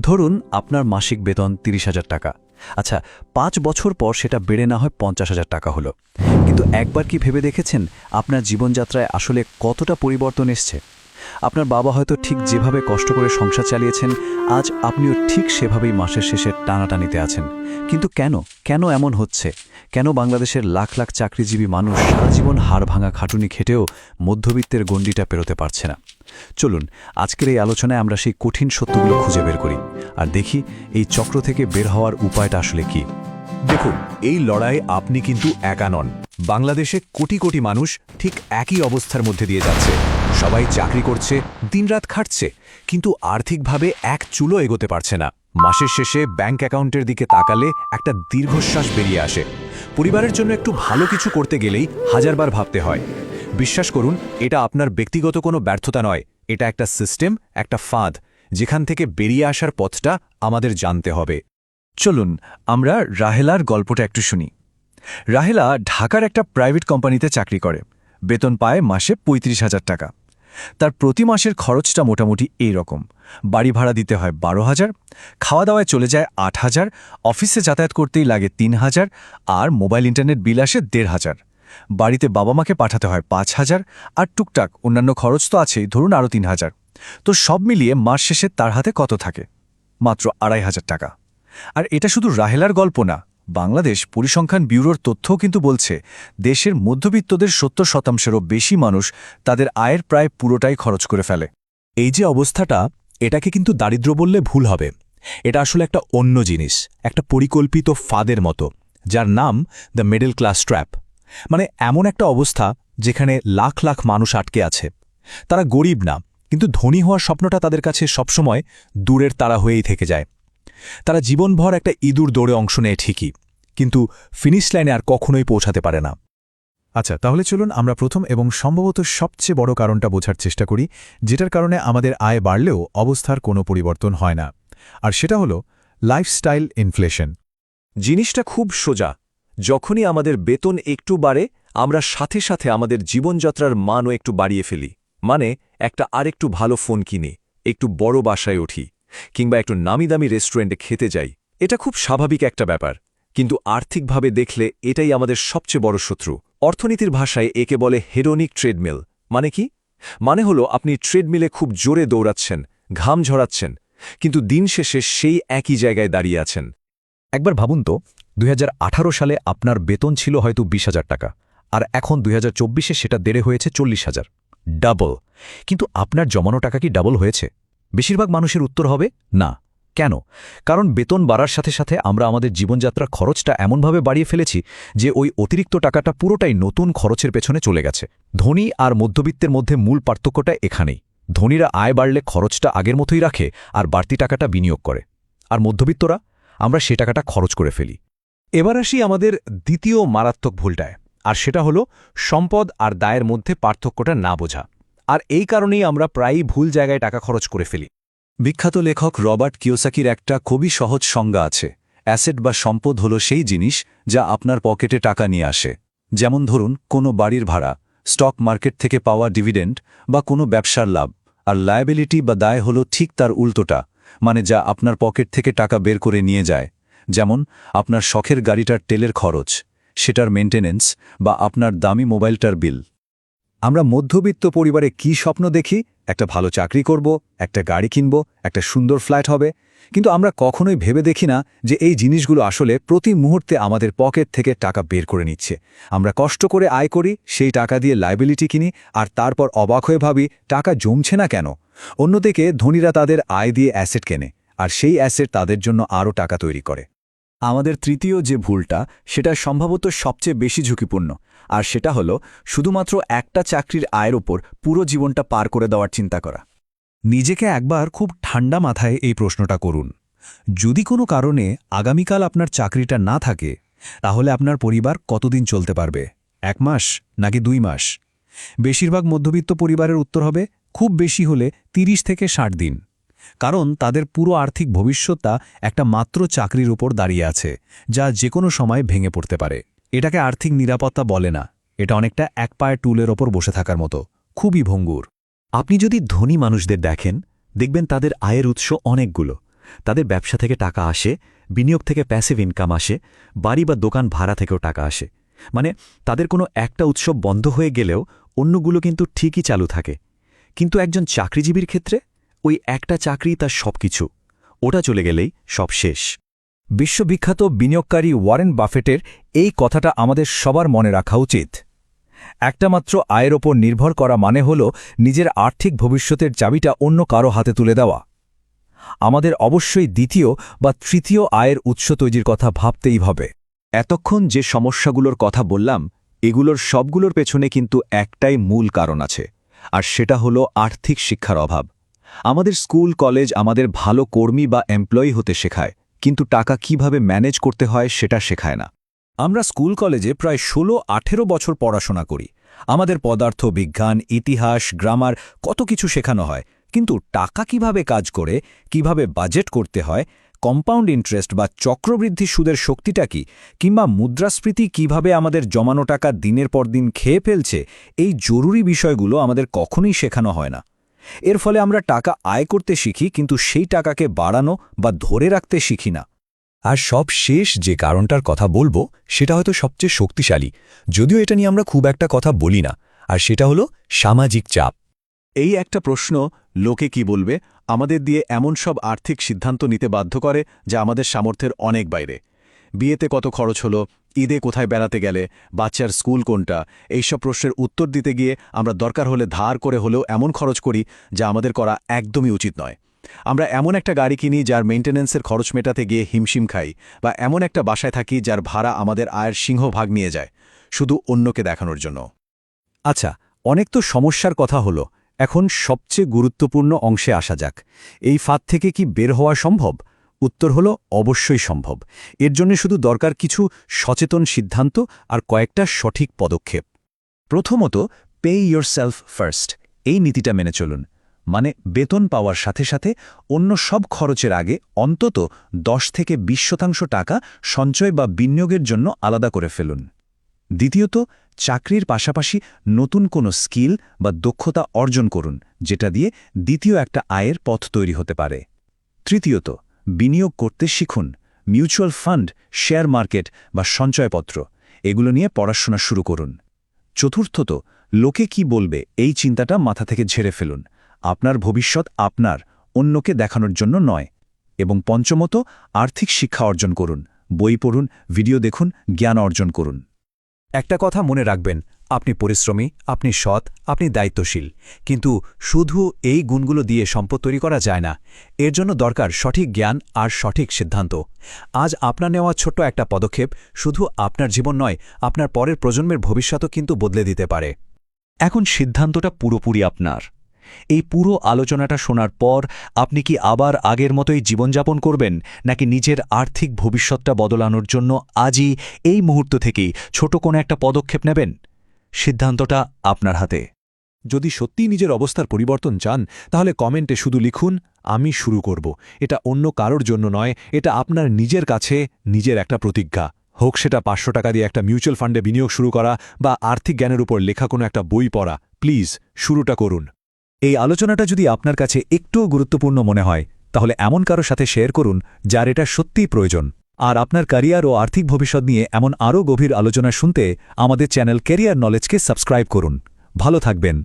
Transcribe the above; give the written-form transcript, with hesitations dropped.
ধরুন আপনার মাসিক বেতন ৩০,০০০ টাকা। আচ্ছা, ৫ বছর পর সেটা বেড়ে না হয় ৫০,০০০ টাকা হলো। কিন্তু একবার কি ভেবে দেখেছেন আপনার জীবনযাত্রায় আসলে কতটা পরিবর্তন এসছে? আপনার বাবা হয়তো ঠিক যেভাবে কষ্ট করে সংসার চালিয়েছেন, আজ আপনিও ঠিক সেভাবেই মাসের শেষে টানাটানিতে আছেন। কিন্তু কেন এমন হচ্ছে? কেন বাংলাদেশের লাখ লাখ চাকরিজীবী মানুষ সারা জীবন হাড় ভাঙা খাটুনি খেটেও মধ্যবিত্তের গণ্ডিটা পেরোতে পারছে না? চলুন আজকের এই আলোচনায় আমরা সেই কঠিন সত্যগুলো খুঁজে বের করি আর দেখি এই চক্র থেকে বের হওয়ার উপায়টা আসলে কি। দেখুন, এই লড়াই আপনি কিন্তু একা নন। বাংলাদেশে কোটি কোটি মানুষ ঠিক একই অবস্থার মধ্যে দিয়ে যাচ্ছে। সবাই চাকরি করছে, দিনরাত খাটছে, কিন্তু আর্থিকভাবে এক চুলো এগোতে পারছে না। মাসের শেষে ব্যাংক অ্যাকাউন্টের দিকে তাকালে একটা দীর্ঘশ্বাস বেরিয়ে আসে। পরিবারের জন্য একটু ভালো কিছু করতে গেলেই হাজারবার ভাবতে হয়। বিশ্বাস করুন, এটা আপনার ব্যক্তিগত কোনো ব্যর্থতা নয়, এটা একটা সিস্টেম, একটা ফাঁদ, যেখান থেকে বেরিয়ে আসার পথটা আমাদের জানতে হবে। চলুন আমরা রাহেলার গল্পটা একটু শুনি। রাহেলা ঢাকার একটা প্রাইভেট কোম্পানিতে চাকরি করে, বেতন পায় মাসে ৩৫,০০০ টাকা। তার প্রতি মাসের খরচটা মোটামুটি এই রকম: বাড়ি ভাড়া দিতে হয় ১২,০০০, খাওয়া দাওয়ায় চলে যায় ৮,০০০, অফিসে যাতায়াত করতেই লাগে ৩,০০০, আর মোবাইল ইন্টারনেট বিল আসে ১,৫০০। বাড়িতে বাবা মাকে পাঠাতে হয় ৫,০০০, আর টুকটাক অন্যান্য খরচ তো আছেই, ধরুন আরও ৩,০০০। তো সব মিলিয়ে মাস শেষে তার হাতে কত থাকে? মাত্র ২,৫০০ টাকা। আর এটা শুধু রাহেলার গল্প না, বাংলাদেশ পরিসংখ্যান ব্যুরোর তথ্যও কিন্তু বলছে দেশের মধ্যবিত্তদের ৭০%-ও বেশি মানুষ তাদের আয়ের প্রায় পুরোটাই খরচ করে ফেলে। এই যে অবস্থাটা, এটাকে কিন্তু দারিদ্র্য বললে ভুল হবে। এটা আসলে একটা অন্য জিনিস, একটা পরিকল্পিত ফাঁদের মতো, যার নাম দ্য মিডল ক্লাস ট্র্যাপ। মানে এমন একটা অবস্থা যেখানে লাখ লাখ মানুষ আটকে আছে। তারা গরিব না, কিন্তু ধনী হওয়ার স্বপ্নটা তাদের কাছে সবসময় দূরের তারা হয়েই থেকে যায়। তারা জীবনভর একটা ইঁদুর দৌড়ে অংশ নেয় ঠিকই, কিন্তু ফিনিশ লাইনে আর কখনোই পৌঁছাতে পারে না। আচ্ছা, তাহলে চলুন আমরা প্রথম এবং সম্ভবত সবচেয়ে বড় কারণটা বোঝার চেষ্টা করি, যেটার কারণে আমাদের আয় বাড়লেও অবস্থার কোনো পরিবর্তন হয় না। আর সেটা হলো লাইফস্টাইল ইনফ্লেশন। জিনিসটা খুব সোজা। যখনই আমাদের বেতন একটু বাড়ে, আমরা সাথে সাথে আমাদের জীবনযাত্রার মানও একটু বাড়িয়ে ফেলি। মানে একটা আরেকটু ভালো ফোন কিনি, একটু বড় বাসায় উঠি, কিংবা একটু নামিদামি রেস্টুরেন্টে খেতে যাই। এটা খুব স্বাভাবিক একটা ব্যাপার, কিন্তু আর্থিকভাবে দেখলে এটাই আমাদের সবচেয়ে বড় শত্রু। অর্থনীতির ভাষায় একে বলে হেডোনিক ট্রেডমিল। মানে কি? মানে হলো আপনি ট্রেডমিলে খুব জোরে দৌড়াচ্ছেন, ঘাম ঝরাচ্ছেন, কিন্তু দিন শেষে সেই একই জায়গায় দাঁড়িয়ে আছেন। একবার ভাবুন তো, ২০১৮ সালে আপনার বেতন ছিল হয়তো ২০,০০০ টাকা, আর এখন ২০২৪-এ সেটা বেড়ে হয়েছে ৪০,০০০। ডাবল। কিন্তু আপনার জমানো টাকা কি ডাবল হয়েছে? বেশিরভাগ মানুষের উত্তর হবে না। কেন? কারণ বেতন বাড়ার সাথে সাথে আমরা আমাদের জীবনযাত্রার খরচটা এমনভাবে বাড়িয়ে ফেলেছি যে ওই অতিরিক্ত টাকাটা পুরোটাই নতুন খরচের পেছনে চলে গেছে। ধনী আর মধ্যবিত্তের মধ্যে মূল পার্থক্যটা এখানেই। ধনীরা আয় বাড়লে খরচটা আগের মতোই রাখে আর বাড়তি টাকাটা বিনিয়োগ করে, আর মধ্যবিত্তরা আমরা সে টাকাটা খরচ করে ফেলি। এবার আসি আমাদের দ্বিতীয় মারাত্মক ভুলটায়, আর সেটা হলো সম্পদ আর দায়ের মধ্যে পার্থক্যটা না বোঝা। আর এই কারণেই আমরা প্রায়ই ভুল জায়গায় টাকা খরচ করে ফেলি। বিখ্যাত লেখক রবার্ট কিওসাকির একটা খুবই সহজ সংজ্ঞা আছে। অ্যাসেট বা সম্পদ হলো সেই জিনিস যা আপনার পকেটে টাকা নিয়ে আসে। যেমন ধরুন কোনো বাড়ির ভাড়া, স্টক মার্কেট থেকে পাওয়া ডিভিডেন্ড বা কোনো ব্যবসার লাভ। আর লায়াবিলিটি বা দায় হলো ঠিক তার উল্টোটা, মানে যা আপনার পকেট থেকে টাকা বের করে নিয়ে যায়। যেমন আপনার শখের গাড়িটার তেলের খরচ, সেটার মেইনটেনেন্স, বা আপনার দামি মোবাইলটার বিল। আমরা মধ্যবিত্ত পরিবারে কি স্বপ্ন দেখি? একটা ভালো চাকরি করব, একটা গাড়ি কিনব, একটা সুন্দর ফ্ল্যাট হবে। কিন্তু আমরা কখনোই ভেবে দেখি না যে এই জিনিসগুলো আসলে প্রতি মুহূর্তে আমাদের পকেট থেকে টাকা বের করে নিচ্ছে। আমরা কষ্ট করে আয় করি, সেই টাকা দিয়ে লায়াবিলিটি কিনি, আর তারপর অবাক হয়ে ভাবি টাকা জমছে না কেন। অন্যদিকে ধনীরা তাদের আয় দিয়ে অ্যাসেট কেনে, আর সেই অ্যাসেট তাদের জন্য আরও টাকা তৈরি করে। আমাদের তৃতীয় যে ভুলটা, সেটা সম্ভবত সবচেয়ে বেশি ঝুঁকিপূর্ণ, আর সেটা হলো শুধুমাত্র একটা চাকরির আয়ের ওপর পুরো জীবনটা পার করে দেওয়ার চিন্তা করা। নিজেকে একবার খুব ঠান্ডা মাথায় এই প্রশ্নটা করুন। যদি কোনো কারণে আগামীকাল আপনার চাকরিটা না থাকে, তাহলে আপনার পরিবার কতদিন চলতে পারবে? ১ মাস নাকি ২ মাস? বেশিরভাগ মধ্যবিত্ত পরিবারের উত্তর হবে খুব বেশি হলে ৩০ থেকে ৬০ দিন। কারণ তাদের পুরো আর্থিক ভবিষ্যৎটা একটা মাত্র চাকরির উপর দাঁড়িয়ে আছে, যা যে কোনো সময় ভেঙে পড়তে পারে। এটাকে আর্থিক নিরাপত্তা বলে না, এটা অনেকটা এক পায়ের টুলের ওপর বসে থাকার মতো, খুবই ভঙ্গুর। আপনি যদি ধনী মানুষদের দেখেন, দেখবেন তাদের আয়ের উৎস অনেকগুলো। তাদের ব্যবসা থেকে টাকা আসে, বিনিয়োগ থেকে প্যাসিভ ইনকাম আসে, বাড়ি বা দোকান ভাড়া থেকেও টাকা আসে। মানে তাদের কোনো একটা উৎসব বন্ধ হয়ে গেলেও অন্যগুলো কিন্তু ঠিকই চালু থাকে। কিন্তু একজন চাকরিজীবীর ক্ষেত্রে ওই একটা চাকরি তার সবকিছু, ওটা চলে গেলেই সব শেষ। বিশ্ববিখ্যাত বিনিয়োগকারী ওয়ারেন বাফেটের এই কথাটা আমাদের সবার মনে রাখা উচিত। একটা মাত্র আয়ের ওপর নির্ভর করা মানে হল নিজের আর্থিক ভবিষ্যতের চাবিটা অন্য কারো হাতে তুলে দেওয়া। আমাদের অবশ্যই দ্বিতীয় বা তৃতীয় আয়ের উৎস তৈরির কথা ভাবতেই হবে। এতক্ষণ যে সমস্যাগুলোর কথা বললাম, এগুলোর সবগুলোর পেছনে কিন্তু একটাই মূল কারণ আছে, আর সেটা হলো আর্থিক শিক্ষার অভাব। আমাদের স্কুল কলেজ আমাদের ভালো কর্মী বা এমপ্লয়ি হতে শেখায়, কিন্তু টাকা কিভাবে ম্যানেজ করতে হয় সেটা শেখায় না। আমরা স্কুল কলেজে প্রায় ১৬-১৮ বছর পড়াশোনা করি। আমাদের পদার্থ বিজ্ঞান, ইতিহাস, গ্রামার কত কিছু শেখানো হয়, কিন্তু টাকা কিভাবে কাজ করে, কিভাবে বাজেট করতে হয়, কম্পাউন্ড ইন্টারেস্ট বা চক্রবৃদ্ধি সুদের শক্তিটা কি, কিংবা মুদ্রাস্ফীতি কিভাবে আমাদের জমানো টাকা দিনের পর দিন খেয়ে ফেলছে, এই জরুরি বিষয়গুলো আমাদের কখনোই শেখানো হয় না। এর ফলে আমরা টাকা আয় করতে শিখি, কিন্তু সেই টাকাকে বাড়ানো বা ধরে রাখতে শিখি না। আর সব শেষ যে কারণটার কথা বলবো সেটা হয়তো সবচেয়ে শক্তিশালী, যদিও এটা নিয়ে আমরা খুব একটা কথা বলি না, আর সেটা হলো সামাজিক চাপ। এই একটা প্রশ্ন, লোকে কি বলবে, আমাদের দিয়ে এমন সব আর্থিক সিদ্ধান্ত নিতে বাধ্য করে যা আমাদের সামর্থ্যের অনেক বাইরে। বিয়েতে কত খরচ হলো, ঈদে কোথায় বেড়াতে গেলে, বাচ্চার স্কুল কোনটা, এইসব প্রশ্নের উত্তর দিতে গিয়ে আমরা দরকার হলে ধার করে হলেও এমন খরচ করি যা আমাদের করা একদমই উচিত নয়। আমরা এমন একটা গাড়ি কিনি যার মেইনটেন্যান্সের খরচ মেটাতে গিয়ে হিমশিম খাই, বা এমন একটা বাসায় থাকি যার ভাড়া আমাদের আয়ের সিংহভাগ নিয়ে যায়, শুধু অন্যকে দেখানোর জন্য। আচ্ছা, অনেক তো সমস্যার কথা হলো, এখন সবচেয়ে গুরুত্বপূর্ণ অংশে আসা যাক। এই ফাঁদ থেকে কি বের হওয়া সম্ভব? উত্তর হলো অবশ্যই সম্ভব। এর জন্য শুধু দরকার কিছু সচেতন সিদ্ধান্ত আর কয়েকটা সঠিক পদক্ষেপ। প্রথমত, পে ইয়োরসেলফ ফার্স্ট, এই নীতিটা মেনে চলুন। মানে বেতন পাওয়ার সাথে সাথে অন্য সব খরচের আগে অন্তত 10 থেকে 20% টাকা সঞ্চয় বা বিনিয়োগের জন্য আলাদা করে ফেলুন। দ্বিতীয়ত, চাকরির পাশাপাশি নতুন কোনো স্কিল বা দক্ষতা অর্জন করুন, যেটা দিয়ে দ্বিতীয় একটা আয়ের পথ তৈরি হতে পারে। তৃতীয়ত, বিনিয়োগ করতে শিখুন। মিউচুয়াল ফান্ড, শেয়ার মার্কেট বা সঞ্চয়পত্র, এগুলো নিয়ে পড়াশোনা শুরু করুন। চতুর্থত, লোকে কি বলবে এই চিন্তাটা মাথা থেকে ঝেড়ে ফেলুন। আপনার ভবিষ্যৎ আপনার, অন্যকে দেখানোর জন্য নয়। এবং পঞ্চমত, আর্থিক শিক্ষা অর্জন করুন। বই পড়ুন, ভিডিও দেখুন, জ্ঞান অর্জন করুন। একটা কথা মনে রাখবেন, আপনি পরিশ্রমী, আপনি সৎ, আপনি দায়িত্বশীল, কিন্তু শুধু এই গুণগুলো দিয়ে সম্পদ তৈরি করা যায় না। এর জন্য দরকার সঠিক জ্ঞান আর সঠিক সিদ্ধান্ত। আজ আপনার নেওয়া ছোট্ট একটা পদক্ষেপ শুধু আপনার জীবন নয়, আপনার পরের প্রজন্মের ভবিষ্যতও কিন্তু বদলে দিতে পারে। এখন সিদ্ধান্তটা পুরোপুরি আপনার। এই পুরো আলোচনাটা শোনার পর আপনি কি আবার আগের মতোই জীবনযাপন করবেন, নাকি নিজের আর্থিক ভবিষ্যৎটা বদলানোর জন্য আজই এই মুহূর্ত থেকেই ছোট কোনো একটা পদক্ষেপ নেবেন? সিদ্ধান্তটা আপনার হাতে। যদি সত্যিই নিজের অবস্থার পরিবর্তন চান, তাহলে কমেন্টে শুধু লিখুন, আমি শুরু করব। এটা অন্য কারোর জন্য নয়, এটা আপনার নিজের কাছে নিজের একটা প্রতিজ্ঞা। হোক সেটা 500 টাকা দিয়ে একটা মিউচুয়াল ফান্ডে বিনিয়োগ শুরু করা, বা আর্থিক জ্ঞানের উপর লেখা কোনো একটা বই পড়া। প্লিজ শুরুটা করুন। এই আলোচনাটা যদি আপনার কাছে একটুও গুরুত্বপূর্ণ মনে হয়, তাহলে এমন কারো সাথে শেয়ার করুন যার এটা সত্যিই প্রয়োজন। আর আপনার ক্যারিয়ার ও আর্থিক ভবিষ্যৎ নিয়ে এমন আরও গভীর আলোচনা শুনতে আমাদের চ্যানেল ক্যারিয়ার নলেজকে সাবস্ক্রাইব করুন। ভালো থাকবেন।